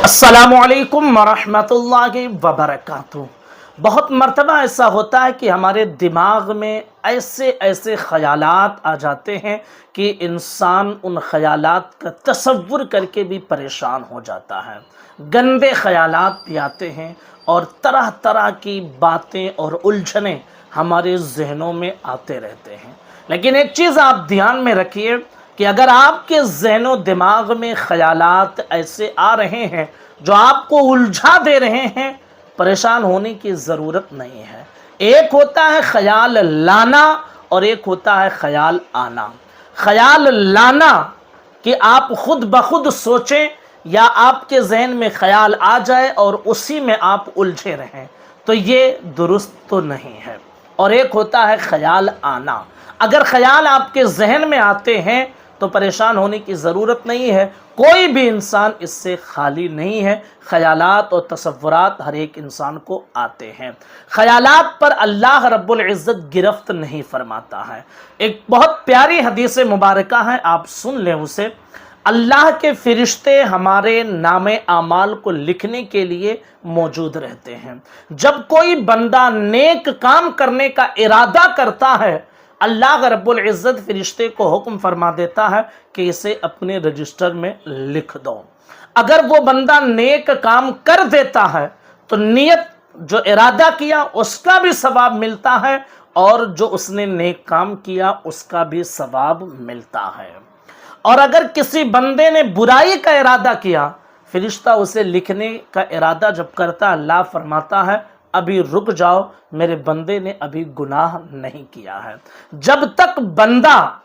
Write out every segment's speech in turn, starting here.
अस्सलामुअलैकुम वरहमतुल्लाहि वबरकातुह। बहुत मर्तबा ऐसा होता है कि हमारे दिमाग में ऐसे ऐसे ख़यालात आ जाते हैं कि इंसान उन ख़यालात का तसव्वुर करके भी परेशान हो जाता है। गंदे ख़यालात भी आते हैं और तरह तरह की बातें और उलझनें हमारे जहनों में आते रहते हैं। लेकिन एक चीज़ आप ध्यान में रखिए कि अगर आपके ज़हनो दिमाग में ख़यालात ऐसे आ रहे हैं जो आपको उलझा दे रहे हैं, परेशान होने की ज़रूरत नहीं है। एक होता है ख़याल लाना और एक होता है ख़याल आना। ख़याल लाना कि आप खुद ब खुद सोचें या आपके जहन में ख़याल आ जाए और उसी में आप उलझे रहें, तो ये दुरुस्त तो नहीं है। और एक होता है ख़याल आना। अगर ख़याल आपके जहन में आते हैं तो परेशान होने की ज़रूरत नहीं है। कोई भी इंसान इससे खाली नहीं है। ख़यालात और तसव्वुरात हर एक इंसान को आते हैं। ख़यालात पर अल्लाह रब्बुल इज़्ज़त गिरफ्त नहीं फरमाता है। एक बहुत प्यारी हदीस मुबारका है, आप सुन लें उसे। अल्लाह के फ़रिश्ते हमारे नामे आमाल को लिखने के लिए मौजूद रहते हैं। जब कोई बंदा नेक काम करने का इरादा करता है, अल्लाह रब्बुल इज़्ज़त फ़रिश्ते को हुक्म फरमा देता है कि इसे अपने रजिस्टर में लिख दो। अगर वो बंदा नेक काम कर देता है तो नियत जो इरादा किया उसका भी सवाब मिलता है और जो उसने नेक काम किया उसका भी सवाब मिलता है। और अगर किसी बंदे ने बुराई का इरादा किया, फ़रिश्ता उसे लिखने का इरादा जब करता, अल्लाह फरमाता है अभी रुक जाओ, मेरे बंदे ने अभी गुनाह नहीं किया है। जब तक बंदा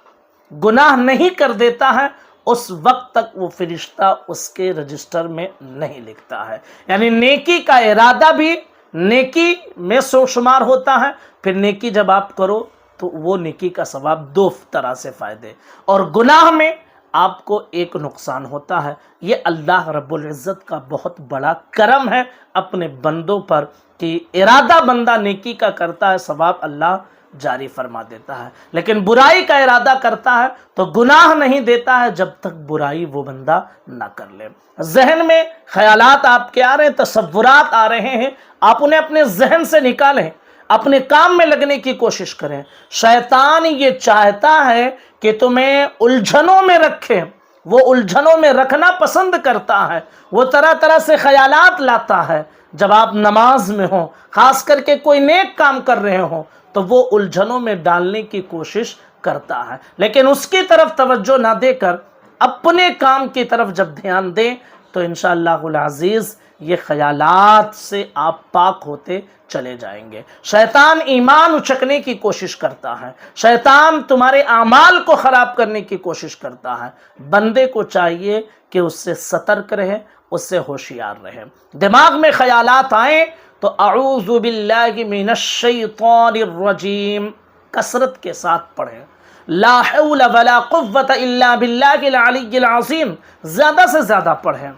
गुनाह नहीं कर देता है उस वक्त तक वो फ़रिश्ता उसके रजिस्टर में नहीं लिखता है। यानी नेकी का इरादा भी नेकी में शुमार होता है। फिर नेकी जब आप करो तो वो नेकी का सवाब दो तरह से फ़ायदे, और गुनाह में आपको एक नुकसान होता है। ये अल्लाह रब्बुल इज़्ज़त का बहुत बड़ा करम है अपने बंदों पर कि इरादा बंदा नेकी का करता है, सवाब अल्लाह जारी फरमा देता है। लेकिन बुराई का इरादा करता है तो गुनाह नहीं देता है जब तक बुराई वो बंदा ना कर ले। जहन में ख्यालात आपके आ रहे हैं, तसव्वुरात आ रहे हैं, आप उन्हें अपने जहन से निकालें, अपने काम में लगने की कोशिश करें। शैतान ये चाहता है कि तुम्हें उलझनों में रखे, वो उलझनों में रखना पसंद करता है। वो तरह तरह से ख्यालात लाता है। जब आप नमाज में हो, खास करके कोई नेक काम कर रहे हो, तो वो उलझनों में डालने की कोशिश करता है। लेकिन उसकी तरफ तवज्जो ना देकर अपने काम की तरफ जब ध्यान दें तो इंशाअल्लाहुल अज़ीज़ ये ख्यालात से आप पाक होते चले जाएंगे। शैतान ईमान उचकने की कोशिश करता है, शैतान तुम्हारे आमाल को ख़राब करने की कोशिश करता है। बंदे को चाहिए कि उससे सतर्क रहे, उससे होशियार रहे। दिमाग में ख्यालात आए तो अऊज़ु बिल्लाहि मिनश शैतानिर रजीम कसरत के साथ पढ़ें। ला हौला वला कुव्वता इल्ला बिल्लाहिल अलिय्यिल अज़ीम ज़्यादा से ज़्यादा पढ़ें।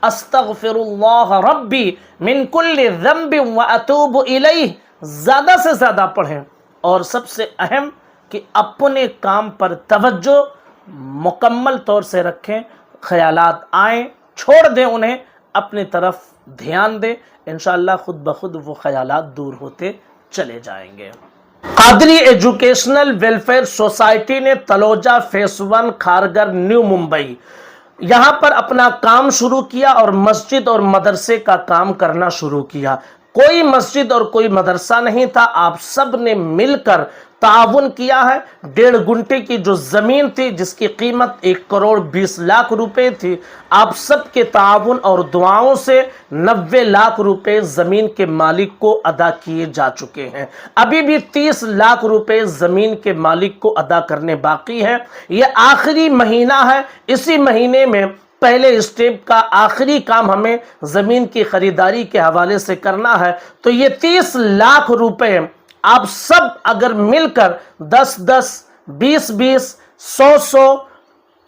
अस्तग़फिरुल्लाह रब्बी मिन कुल्लि ज़ंबिन व अतूबु इलैह ज़्यादा से ज़्यादा पढ़ें। और सबसे अहम कि अपने काम पर तवज्जो मुकम्मल तौर से रखें। ख़यालात आएँ, छोड़ दें उन्हें, अपनी तरफ ध्यान दें, इंशाअल्लाह खुद ब खुद वो ख़यालात दूर होते चले जाएंगे। कादरी एजुकेशनल वेलफेयर सोसाइटी ने तलोजा फेस 1 खारगर न्यू मुंबई यहाँ पर अपना काम शुरू किया और मस्जिद और मदरसे का काम करना शुरू किया। कोई मस्जिद और कोई मदरसा नहीं था, आप सब ने मिलकर ताउन किया है। 1.5 गुंठे की जो ज़मीन थी जिसकी कीमत 1,20,00,000 रुपए थी, आप सब के ताउन और दुआओं से 90 लाख रुपए ज़मीन के मालिक को अदा किए जा चुके हैं। अभी भी 30 लाख रुपए ज़मीन के मालिक को अदा करने बाकी है। ये आखिरी महीना है, इसी महीने में पहले स्टेप का आखिरी काम हमें ज़मीन की ख़रीदारी के हवाले से करना है। तो ये 30 लाख रुपए आप सब अगर मिलकर 10-10, 20-20, 100-100,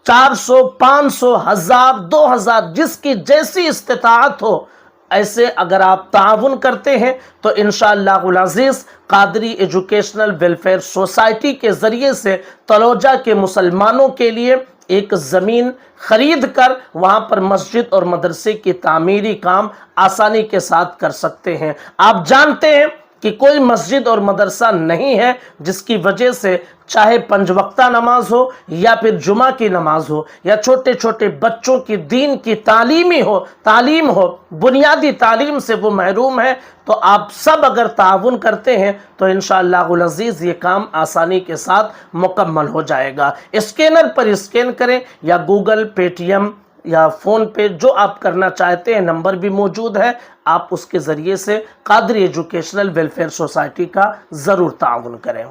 400, 500, 1000, 2000 जिसकी जैसी इस्तिताअत हो, ऐसे अगर आप ताउन करते हैं तो इंशाअल्लाहुल अज़ीज़ कादरी एजुकेशनल वेलफेयर सोसाइटी के ज़रिए से तलोजा के मुसलमानों के लिए ایک زمین خرید کر وہاں پر مسجد اور مدرسے کی تعمیری کام آسانی کے ساتھ کر سکتے ہیں۔ آپ جانتے ہیں کہ کوئی مسجد اور مدرسہ نہیں ہے جس کی وجہ سے چاہے 5 وقتہ نماز ہو یا پھر جمعہ کی نماز ہو یا چھوٹے چھوٹے بچوں کی دین کی تعلیم ہو، بنیادی تعلیم سے وہ محروم ہے، تو آپ سب اگر تعاون کرتے ہیں تو انشاءاللہ العزیز یہ کام آسانی کے ساتھ مکمل ہو جائے گا۔ اسکینر پر اسکین کریں یا گوگل، پے ٹی ایم یا فون پے، جو آپ کرنا چاہتے ہیں، نمبر بھی موجود ہے، آپ اس کے ذریعے سے قادری ایجوکیشنل ویلفیئر سوسائٹی کا ضرور تعاون کریں۔